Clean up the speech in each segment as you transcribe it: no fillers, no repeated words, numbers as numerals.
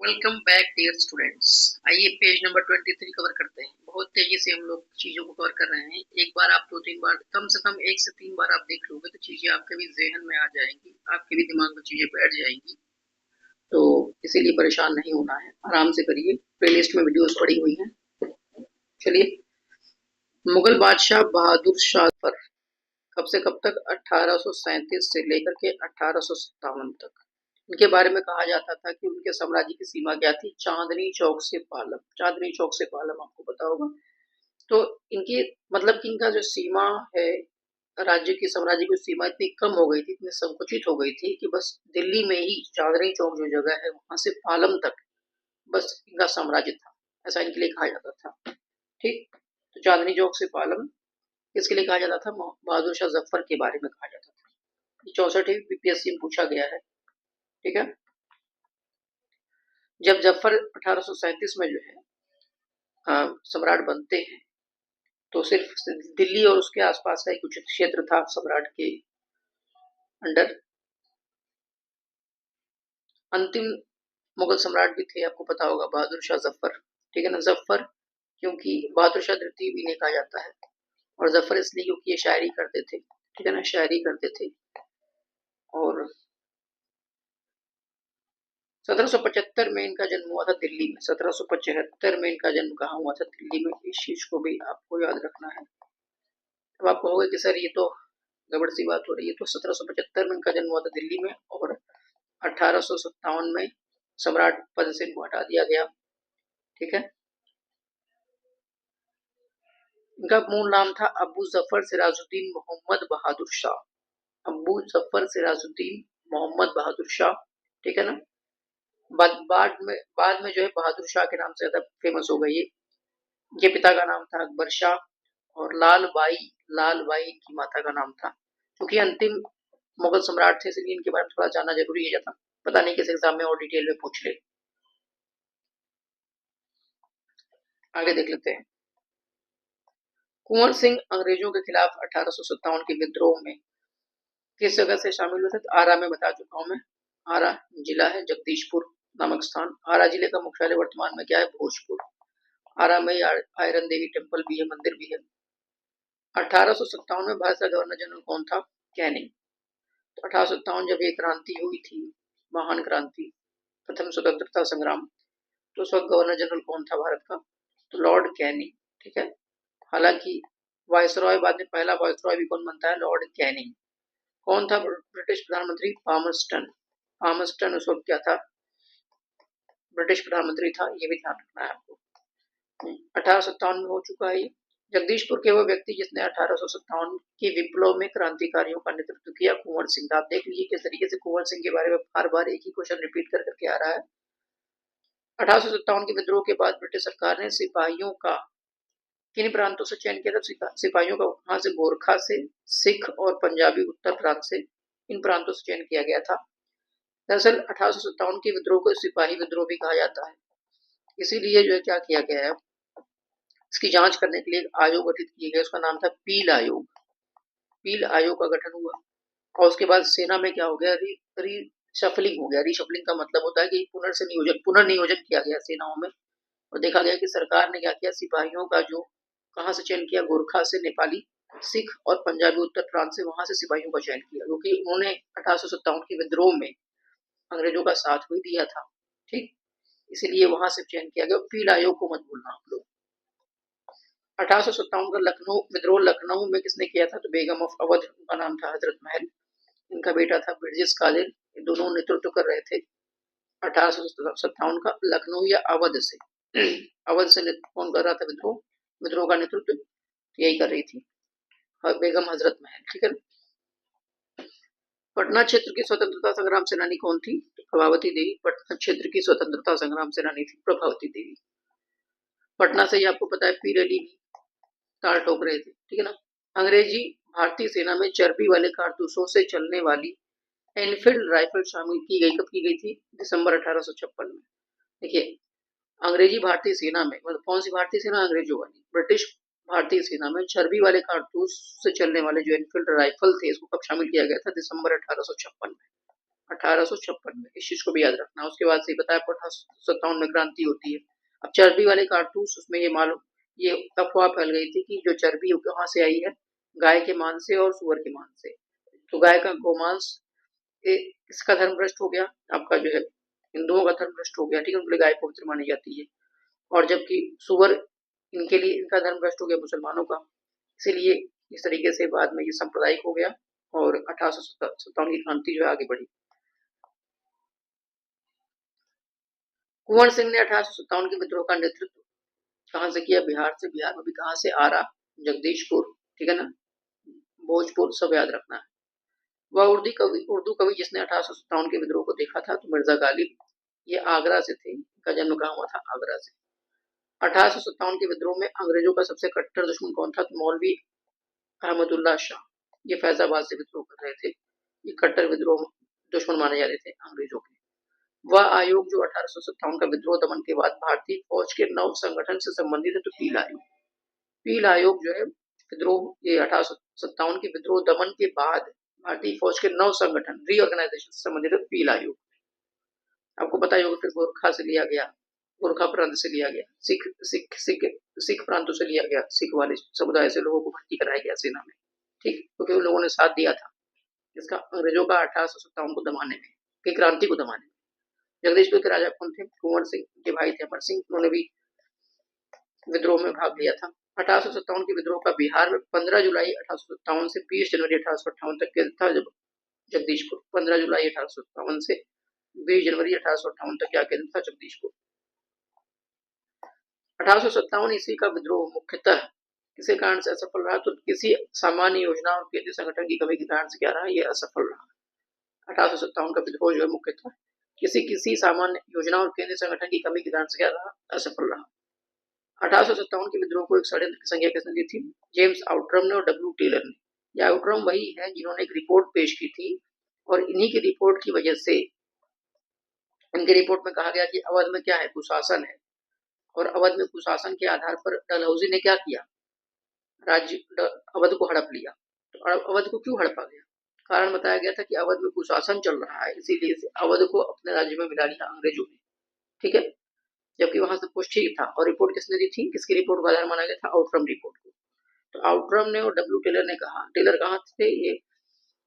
Welcome back dear students. आइए page number 23 cover करते हैं। बहुत तेजी से हम लोग चीजों को कवर कर रहे हैं। एक बार आप 2-3 बार, कम से कम 1 से 3 बार आप देख लोगे तो चीजें आपके भी ज़हन में आ जाएंगी, आपके भी दिमाग में चीजें बैठ जाएंगी। तो इसीलिए परेशान नहीं होना है, आराम से करिए। प्लेलिस्ट में वीडियोस पड़ी हुई हैं। चलिए, मुगल बादशाह बहादुर शाह पर कब से कब तक? 1837 से लेकर के 1857 तक। इनके बारे में कहा जाता था कि उनके साम्राज्य की सीमा क्या थी? चांदनी चौक से पालम। चांदनी चौक से पालम आपको पता होगा। तो इनकी मतलब कि इनका जो सीमा है, राज्य की, साम्राज्य की सीमा इतनी कम हो गई थी, इतनी संकुचित हो गई थी कि बस दिल्ली में ही चांदनी चौक जो जगह है वहां से पालम तक बस इनका साम्राज्य था। ऐसा इनके लिए कहा जाता था। ठीक, तो चांदनी चौक से पालम किसके लिए कहा जाता था? बहादुर शाह जफर के बारे में कहा जाता था। 64 बीपीएससी में पूछा गया है। ठीक है, जब जफर 1837 में जो है सम्राट बनते हैं तो सिर्फ दिल्ली और उसके आसपास का एक उचित क्षेत्र था सम्राट के अंडर। अंतिम मुगल सम्राट भी थे, आपको पता होगा, बहादुर शाह जफर। ठीक है ना, जफर क्योंकि बहादुर शाह द्वितीय भी इन्हें कहा जाता है, और जफर इसलिए क्योंकि ये शायरी करते थे। ठीक है ना, शायरी करते थे। और 1775 में इनका जन्म हुआ था दिल्ली में। 1775 में इनका जन्म कहाँ हुआ था? दिल्ली में। इस चीज को भी आपको याद रखना है। अब आप कहोगे कि सर ये तो गड़बड़ सी बात हो रही है। तो 1775 में इनका जन्म हुआ था दिल्ली में, और 1857 में सम्राट पद से इनको हटा दिया गया। ठीक है, इनका मूल नाम था अबू जफर सिराजुद्दीन मोहम्मद बहादुर शाह। अबू जफर सिराजुद्दीन मोहम्मद बहादुर शाह। ठीक है ना, बाद में जो है बहादुर शाह के नाम से ज्यादा फेमस हो गई। ये पिता का नाम था अकबर शाह, और लाल बाई की माता का नाम था। क्योंकि अंतिम मुगल सम्राट थे इसलिए इनके बारे में थोड़ा जानना जरूरी है जाता। पता नहीं किस एग्जाम में और डिटेल में पूछ ले। आगे देख लेते हैं। कुंवर सिंह अंग्रेजों के खिलाफ 1857 के विद्रोह में किस जगह से शामिल हुए थे? तो आरा में बता चुका हूं मैं। आरा जिला है, जगदीशपुर नामक स्थान। आरा जिले का मुख्यालय वर्तमान में क्या है? भोजपुर। आरा में आयरन देवी टेम्पल भी है, मंदिर भी है। 1857 में भारत का गवर्नर जनरल कौन था? कैनिंग। तो 1857 जब ये क्रांति हुई थी, महान क्रांति, प्रथम स्वतंत्रता संग्राम, तो उस वक्त गवर्नर जनरल कौन था भारत का? तो लॉर्ड कैनिंग। ठीक है, हालांकि वायसरॉय बाद में पहला वायसरॉय भी कौन बनता है? Lord Canning. कौन था ब्रिटिश प्रधानमंत्री? पामर्स्टन। पामर्स्टन उस वक्त क्या था? ब्रिटिश प्रधानमंत्री था। ये भी ध्यान रखना है आपको। 1857 में हो चुका है ये। जगदीशपुर के वो व्यक्ति जिसने 1857 के विप्लव में क्रांतिकारियों का नेतृत्व किया? कुंवर सिंह। आप देख लीजिए किस तरीके से कुंवर सिंह के बारे में बार बार एक ही क्वेश्चन रिपीट कर करके आ रहा है। 1857 के विद्रोह के बाद ब्रिटिश सरकार ने सिपाहियों का किन प्रांतों से चयन किया था? सिपाहियों का वहां से गोरखा से, सिख और पंजाबी उत्तर प्रांत से, इन प्रांतों से चयन किया गया था। दरअसल 1857 के विद्रोह को सिपाही विद्रोह भी कहा जाता है। इसीलिए जो है क्या किया गया है, इसकी जांच करने के लिए एक आयोग गठित किया गया। उसका नाम था पील आयोग। पील आयोग का गठन हुआ, और उसके बाद सेना में क्या हो गया? रीशफलिंग हो गया। रीशफलिंग का मतलब होता है कि पुनर्नियोजन किया गया सेनाओं में। और देखा गया कि सरकार ने क्या किया, सिपाहियों का जो कहाँ से चयन किया? गोरखा से, नेपाली, सिख और पंजाबी उत्तर प्रांत से, वहां से सिपाहियों का चयन किया, क्योंकि उन्होंने 1857 के विद्रोह में अंग्रेजों का साथ भी दिया था। ठीक, इसीलिए वहां से चयन किया गया। पील आयोग को मत भूलना आप लोग। 1857 का लखनऊ विद्रोह लखनऊ में किसने किया था? तो बेगम ऑफ अवध, उनका नाम था हजरत महल। इनका बेटा था ब्रिजेश कादिर। ये दोनों नेतृत्व कर रहे थे 1857 का, लखनऊ या अवध से। अवध से कौन कर रहा था विद्रोह? विद्रोह का नेतृत्व यही कर रही थी बेगम हजरत महल। ठीक है, पटना क्षेत्र की स्वतंत्रता संग्राम सेनानी कौन थी? तो प्रभावती देवी। पटना क्षेत्र की स्वतंत्रता संग्राम सेनानी थी प्रभावती देवी। पटना से ही आपको पता है पीर अली ताल ठोक रहे थे। ठीक है ना। अंग्रेजी भारतीय सेना में चर्बी वाले कारतूसों से चलने वाली एनफील्ड राइफल शामिल की गई। कब की गई थी? दिसंबर 1856 में। देखिए, अंग्रेजी भारतीय सेना में, मतलब कौन सी भारतीय सेना? अंग्रेजों वाली। ब्रिटिश भारतीय सेना में चर्बी वाले कारतूस से चलने वाले जो एनफील्ड राइफल थे, इसको कब शामिल किया गया था? दिसंबर 1856 में। 1856 में, इस चीज को भी याद रखना। उसके बाद से बताया 1857 में क्रांति होती है। अब चर्बी वाले कारतूस, उसमें ये मालूम, ये अफवाह फैल गई थी कि जो चर्बी कहाँ से आई है, गाय के मांस से और सुअर के मांस से। तो गाय का गोमांस इसका धर्म भ्रष्ट हो गया, आपका जो है हिंदुओं का धर्म भ्रष्ट हो गया, ठीक है, उनके लिए गाय पवित्र मानी जाती है। और जबकि सुअर, इनके लिए इनका धर्म भ्रष्ट हो गया मुसलमानों का। इसीलिए इस तरीके से बाद में ये सांप्रदायिक हो गया और 1857 की क्रांति जो है आगे बढ़ी। कुंवर सिंह ने 1857 के विद्रोह का नेतृत्व कहां से किया? बिहार से। बिहार में भी कहां से? आरा, जगदीशपुर, ठीक है ना, भोजपुर, सब याद रखना है। वह उर्दू कवि जिसने 1857 के विद्रोह को देखा था, तो मिर्जा गालिब, ये आगरा से थे, इनका जन्म कहाँ हुआ था? आगरा से। 1857 के विद्रोह में अंग्रेजों का सबसे कट्टर दुश्मन कौन था? तो मौलवी अहमदुल्ला शाह, ये फैजाबाद से विद्रोह कर रहे थे। ये कट्टर विद्रोह दुश्मन माने जाते थे अंग्रेजों के। वह आयोग जो 1857 का विद्रोह दमन के बाद भारतीय फौज के नव संगठन से संबंधित है, तो पील आयोग। पील आयोग जो है विद्रोह, ये 1857 के विद्रोह दमन के बाद भारतीय फौज के नव संगठन, रीऑर्गेनाइजेशन से संबंधित है, पील आयोग। आपको पता ही होगा, फिर गोरखा से लिया गया, गोरखा प्रांत से लिया गया, सिख प्रांतों से लिया गया, सिख वाले समुदाय से लोगों को भर्ती कराया गया सेना में, ठीक, क्योंकि उन लोगों ने साथ दिया था इसका अंग्रेजों का 1857 को दमाने में, की क्रांति को दमाने में। जगदीशपुर के राजा कौन थे? कुंवर सिंह के भाई थे अमर सिंह, उन्होंने भी विद्रोह में भाग लिया था। 1857 के विद्रोह का बिहार में 15 जुलाई 1857 से 20 जनवरी 1858 तक के था। जब जगदीशपुर 15 जुलाई 1857 से 20 जनवरी 1858 तक क्या केंद्र था? जगदीशपुर। 1857 ईस्वी का विद्रोह मुख्यतः किसी कारण से असफल रहा, तो किसी सामान्य योजना और केंद्रीय संगठन की कमी के कारण से क्या रहा? ये असफल रहा। 1857 का विद्रोह जो है मुख्यतः किसी सामान्य योजना और केंद्रीय संगठन की कमी के कारण से क्या रहा? असफल रहा। 1857 के विद्रोह को एक षड्यंत्र की संज्ञा किसने दी थी? जेम्स आउटरम ने और डब्ल्यू टेलर ने। यह आउटरम वही है जिन्होंने एक रिपोर्ट पेश की थी, और इन्हीं की रिपोर्ट की वजह से, इनकी रिपोर्ट में कहा गया कि अवध में क्या है? कुशासन है, और अवध में कुशासन के आधार पर डलहौजी ने क्या किया? राज्य अवध को हड़प लिया। तो अवध को क्यों हड़पा गया? कारण बताया गया था कि अवध में कुशासन चल रहा है, इसीलिए अवध को अपने राज्य में मिला लिया अंग्रेजों ने, ठीक है, जबकि वहां सब कुछ ठीक था। और रिपोर्ट किसने दी थी? किसकी रिपोर्ट को आधार माना गया था? आउटरम रिपोर्ट को। तो आउटरम ने और डब्ल्यू टेलर ने कहा, टेलर कहाँ थे? ये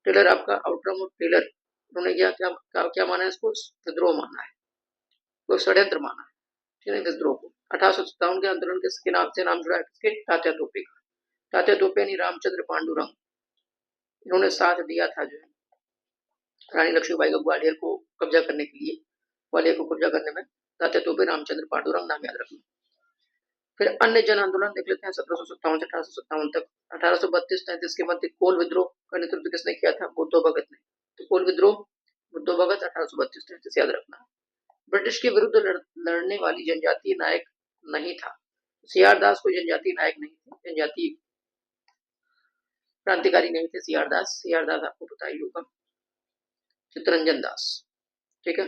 टेलर आपका, आउटरम और टेलर, उन्होंने क्या माना है? इसको विद्रोह माना है, तो षड्यंत्र माना है, ठीक है, विद्रोह को। 1857 के आंदोलन के नाम से नाम जुड़ा है किसके? तात्या तोपे का। तात्या तोपे यानी रामचंद्र पांडुरंग, इन्होंने साथ दिया था जो है रानी लक्ष्मीबाई का ग्वालियर को कब्जा करने के लिए। ग्वालियर को कब्जा करने में तात्या तोपे, रामचंद्र पांडुरंग, नाम याद रखना। फिर अन्य जन आंदोलन देख लेते हैं 1757 से 1857 तक। 1832-33 के मध्य कोल विद्रोह का नेतृत्व किसने किया था? बुद्धो भगत ने। तो कोल विद्रोह, बुद्धो भगत, 1832-33 याद रखना। ब्रिटिश के विरुद्ध लड़ने वाली जनजातीय नायक नहीं था। सीआर दास कोई जनजातीय नायक नहीं थे, जनजातीय क्रांतिकारी नहीं थे सीआर दास। सीआर दास आपको पता ही होगा, चित्तरंजन दास, ठीक है।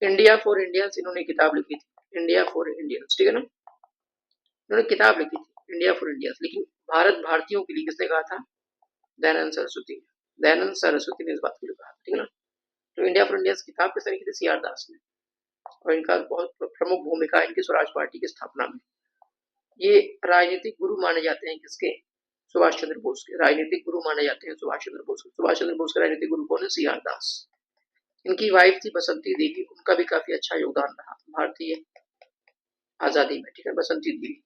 इंडिया फॉर इंडियंस, इन्होंने किताब लिखी थी, इंडिया फॉर इंडियंस, ठीक है ना, इन्होंने किताब लिखी थी इंडिया फॉर इंडियंस। लेकिन भारत भारतीयों के लिए किसने कहा था? दयानंद सरस्वती। दयानंद सरस्वती ने इस बात को लिखा, ठीक है ना। तो इंडिया फॉर इंडियंस किताब किसने लिखी थी? सीआर दास ने। और इनका बहुत प्रमुख भूमिका है इनकी स्वराज पार्टी की स्थापना में। ये राजनीतिक गुरु माने जाते हैं किसके? सुभाष चंद्र बोस के। राजनीतिक गुरु माने जाते हैं सुभाष चंद्र बोस के। सुभाष चंद्र बोस के राजनीतिक गुरु कौन है? सीआर दास। इनकी वाइफ थी बसंती देवी, उनका भी काफी अच्छा योगदान रहा भारतीय आजादी में, ठीक है, बसंती देवी।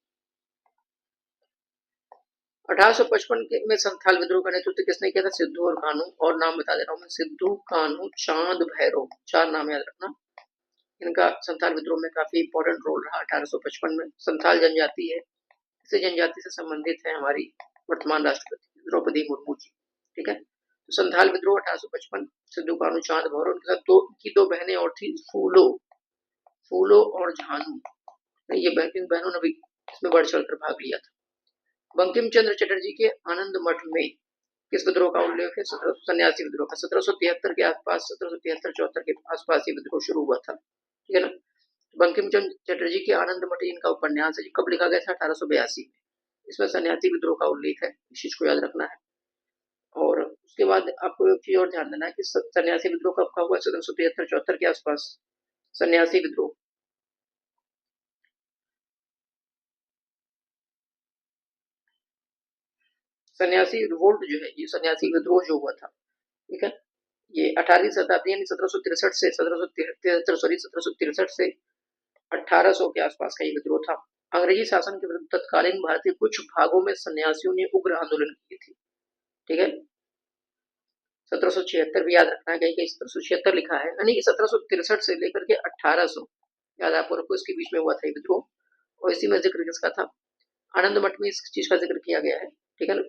1855 में संथाल विद्रोह का नेतृत्व किसने किया था? सिद्धू और कान्हू। और नाम बता दे रहा हूं मैं, सिद्धू, कान्हू, चांद भैरव, 4 नाम याद रखना। इनका संथाल विद्रोह में काफी इंपॉर्टेंट रोल रहा 1855 में। संथाल जनजाति है, इसी जनजाति से संबंधित है हमारी वर्तमान राष्ट्रपति द्रौपदी मुर्मू जी, ठीक है। तो संथाल विद्रोह 1855, सिद्धू, कान्हू, चांद भैरव, उनके साथ दो बहनें और थी, फूलो और झानू। ये बहनों ने भी इसमें बढ़ चढ़ कर भाग लिया था। बंकिम चंद्र चटर्जी के आनंद मठ में किस विद्रोह का उल्लेख है? सन्यासी विद्रोह का। 1773 के आसपास, 1773-74 के आसपास ये विद्रोह शुरू हुआ था, ठीक है ना। बंकिम चंद्र चटर्जी के आनंद मठ इनका उपन्यास है, कब लिखा गया था? 1882 में। इसमें सन्यासी विद्रोह का उल्लेख है, इस चीज को याद रखना है। और उसके उसके बाद आपको एक चीज और ध्यान देना है कि सन्यासी विद्रोह कब का हुआ, 1773-74 के आसपास सन्यासी विद्रोह। सन्यासी रिवोल्ट जो है, ये सन्यासी विद्रोह जो हुआ था, ठीक है, ये 18वीं शताब्दी यानी 1763 से 1773, सॉरी 1763 से 1800 के आसपास का ये विद्रोह था। अंग्रेजी शासन के विरुद्ध तत्कालीन भारतीय कुछ भागों में सन्यासियों ने उग्र आंदोलन किए थे, ठीक है। 1776 भी याद रखना है, कहीं कहीं 1776 लिखा है, यानी कि 1763 से लेकर के 1800 याद आपको रखो, इसके बीच में हुआ था ये विद्रोह। और इसी में जिक्र किसका था, आनंद मठ में इस चीज का जिक्र किया गया है, ठीक है ना।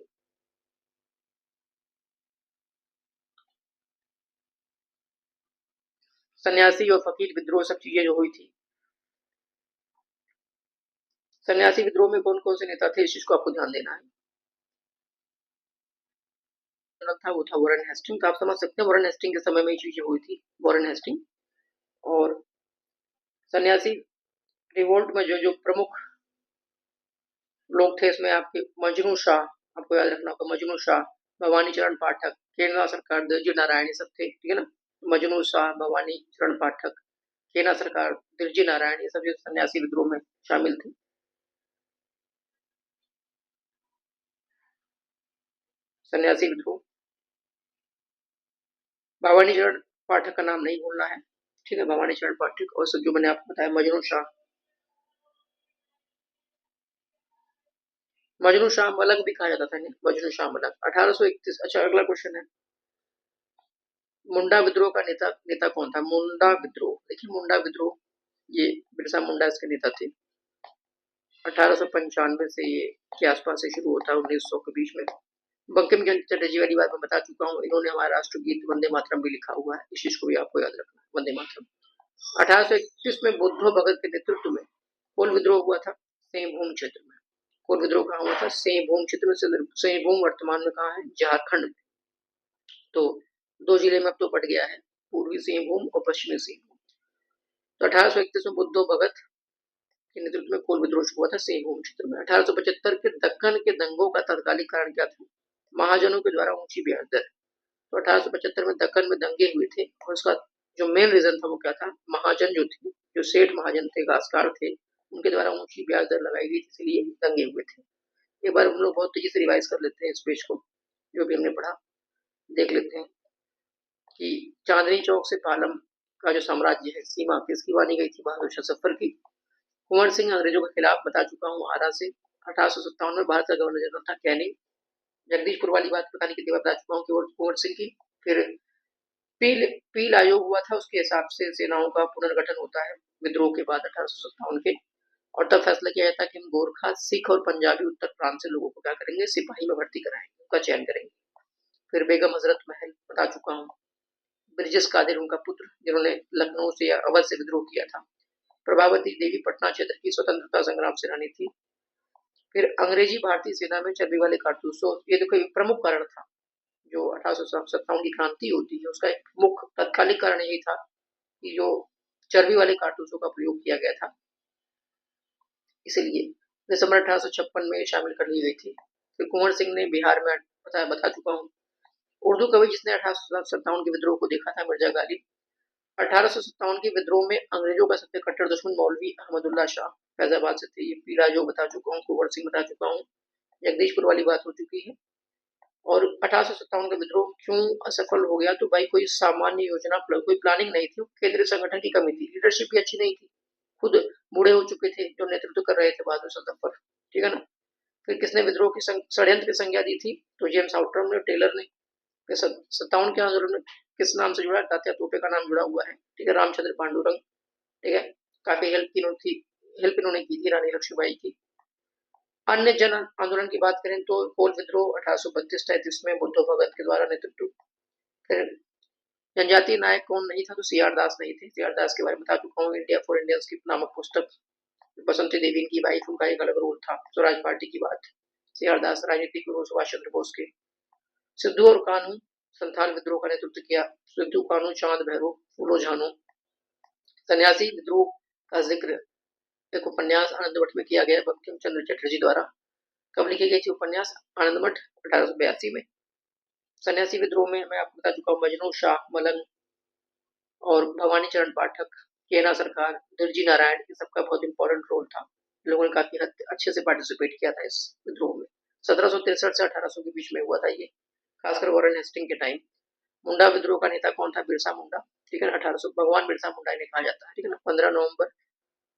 सन्यासी और फकीर विद्रोह सब चीजें जो हुई थी। सन्यासी विद्रोह में कौन कौन से नेता थे, इस चीज को आपको ध्यान देना है। था वो था वॉरेन हेस्टिंग, तो आप समझ सकते हैं वॉरेन हेस्टिंग के समय में ये चीजें हुई थी, वॉरेन हेस्टिंग। और सन्यासी रिवोल्ट में जो जो प्रमुख लोग थे, इसमें आपके मजनू शाह, आपको याद रखना होगा, मजनू शाह, भवानी चरण पाठक, केरला सरकार, दिलजी नारायण, ये सब थे, ठीक है ना। मजनू शाह, भवानी चरण पाठक, केना सरकार, दिलजी नारायण, ये सब जो सन्यासी विद्रोह में शामिल थे। सन्यासी विद्रोह, भवानी चरण पाठक का नाम नहीं भूलना है, ठीक है, भवानी चरण पाठक। और सब जो मैंने आपको बताया मजनू शाह, मजनू शाह मलक भी कहा जाता था, मजनू शाह मलक, 1831। अच्छा, अगला क्वेश्चन है, मुंडा विद्रोह का नेता नेता कौन था। मुंडा विद्रोह, देखिए मुंडा विद्रोह, ये बिरसा मुंडा इसके नेता थे। 1895 से ये के आसपास से शुरू होता है, 1900 के बीच में। बंकिम चंद्र चटर्जी वाली बात मैं बता चुका हूँ, इन्होंने हमारा राष्ट्रगीत वंदे मातरम भी लिखा हुआ है, इस चीज को भी आपको याद रखना है, वंदे मातरम। 1831 में बुद्धो भगत के नेतृत्व में कौन विद्रोह हुआ था, सिंहभूम क्षेत्र में। कौन विद्रोह कहाँ हुआ था, सिंहभूम क्षेत्र में। सिंहभूम वर्तमान में कहाँ है, झारखंड में। तो दो जिले में अब तो बढ़ गया है, पूर्वी सिंहभूम और पश्चिमी सिंहभूम। तो 1831 में बुद्धो भगत के नेतृत्व में कोल विद्रोह हुआ था सिंहभूम क्षेत्र में। 1875 के दक्कन के दंगों का तत्कालिक कारण क्या था, महाजनों के द्वारा ऊंची ब्याज दर। तो 1875 में दक्कन में दंगे हुए थे, और उसका जो मेन रीजन था वो क्या था, महाजन जो थे, जो सेठ महाजन थे, घासकार थे, उनके द्वारा ऊंची ब्याज दर लगाई गई थी, इसलिए दंगे हुए थे। एक बार हम लोग बहुत तेजी से रिवाइज कर लेते हैं इस पेज को, जो भी हमने पढ़ा, देख लेते हैं कि चांदनी चौक से पालम का जो साम्राज्य है, सीमा किसकी मानी गई थी, बहादुर शाह जफर की। कुंवर सिंह अंग्रेजों के खिलाफ बता चुका हूँ, आरा से। 1857 में भारत का गवर्नर जनरल था कैनिंग। जगदीशपुर वाली बात पता नहीं कितनी बार बता चुका हूँ कि कुंवर सिंह की। फिर पील पील आयोग हुआ था, उसके हिसाब से सेनाओं का पुनर्गठन होता है विद्रोह के बाद 1857 के। और तब फैसला किया जाता है कि हम गोरखा, सिख और पंजाबी उत्तर प्रांत से लोगों को क्या करेंगे, सिपाही में भर्ती कराएंगे, उनका चयन करेंगे। फिर बेगम हजरत महल बता चुका हूँ। ब्रिजेश कादिर उनका पुत्र, जिन्होंने लखनऊ से या अवध से विद्रोह किया था। प्रभावती देवी पटना क्षेत्र की स्वतंत्रता संग्राम सेनानी थी। फिर अंग्रेजी भारतीय सेना में चर्बी वाले कारतूसों, ये देखो एक प्रमुख कारण था, जो 1857 की क्रांति होती है उसका एक मुख्य तत्कालिक कारण यही था कि जो चर्बी वाले कारतूसों का प्रयोग किया गया था, इसलिए दिसंबर 1856 में शामिल कर ली गई थी। फिर कुंवर सिंह ने बिहार में बता चुका हूँ। उर्दू कवि जिसने 1857 के विद्रोह को देखा था, मिर्जा गालिब। 1857 के विद्रोह में अंग्रेजों का सबसे कट्टर दुश्मन मौलवी अहमदुल्ला शाह फैजाबाद से थे। ये पीला जो बता चुका हूँ, कुंवर सिंह बता चुका हूँ, जगदीशपुर वाली बात हो चुकी है। और 1857 का विद्रोह क्यों असफल हो गया, तो भाई कोई सामान्य योजना, कोई प्लानिंग नहीं थी, केंद्रीय संगठन की कमी थी, लीडरशिप भी अच्छी नहीं थी, खुद बूढ़े हो चुके थे जो नेतृत्व कर रहे थे बहादुर शाह जफर, ठीक है ना। फिर किसने विद्रोह की षड्यंत्र की संज्ञा दी थी, तो जेम्स आउटरम ने, टेलर ने। 57 के आंदोलन में किस नाम से जुड़ा है, तात्या तोपे का नाम जुड़ा हुआ है, ठीक है, रामचंद्र पांडुरंग, ठीक है। काफी हेल्प इन्होंने की थी रानी लक्ष्मीबाई की। अन्य जन आंदोलन की बात करें तो कोल विद्रोह 1832-33 में बुद्धो भगत के द्वारा नेतृत्व। फिर जनजातीय नायक कौन नहीं था, तो सीआर दास नहीं थे। सीआर दास के बारे में बता चुका हूँ, इंडिया फॉर इंडियंस की नामक पुस्तक, बसंती देवी की वाइफ, उनका एक अलग रोल था। स्वराज पार्टी की बात, सीआर दास राजनीतिक गुरु सुभाष चंद्र बोस के। सिद्धू और कानू संथाल विद्रोह का नेतृत्व किया, सिद्धू कानू चांद भैरव फूलो झानो। सन्यासी विद्रोह का जिक्र एक उपन्यास आनंद मठ में किया गया बंकिम चंद्र चटर्जी द्वारा। कब लिखी गई थी उपन्यास आनंद मठ, 1882 में। सन्यासी विद्रोह में मैं आपको बता चुका हूँ, मजनू शाह, मलंग और भवानी चरण पाठक, केना सरकार, दिलजी नारायण, ये सबका बहुत इंपॉर्टेंट रोल था। लोगों ने काफी अच्छे से पार्टिसिपेट किया था इस विद्रोह में। 1763 से 1800 के बीच में हुआ था ये, खासकर वॉरेन हेस्टिंग के टाइम। मुंडा विद्रोह का नेता कौन था? बिरसा मुंडा, ठीक है ना। 1800 भगवान बिरसा मुंडा इन्हें कहा जाता है, ठीक है ना। 15 नवंबर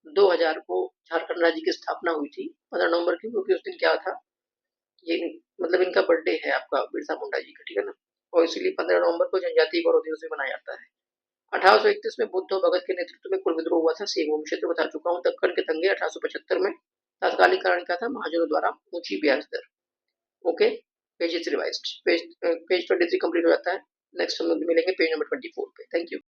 2000 को झारखंड राज्य की स्थापना हुई थी। 15 नवंबर क्यों? क्योंकि उस दिन क्या था, ये मतलब इनका बर्थडे है आपका बिरसा मुंडा जी का, ठीक है ना। और इसीलिए 15 नवंबर को जनजातीय गौरव दिवस भी मनाया जाता है। 1831 में बुद्ध और भगत के नेतृत्व में कुल विद्रोह हुआ था। सेम क्षेत्र बता चुका हूँ। दक्कन के दंगे 1875 में। तात्कालिक कारण क्या था? महाजनों द्वारा ऊंची ब्याज दर। Okay, page is revised. Page 23 complete हो जाता है। नेक्स्ट हम लोग मिलेंगे पेज नंबर 24 पे। Thank you.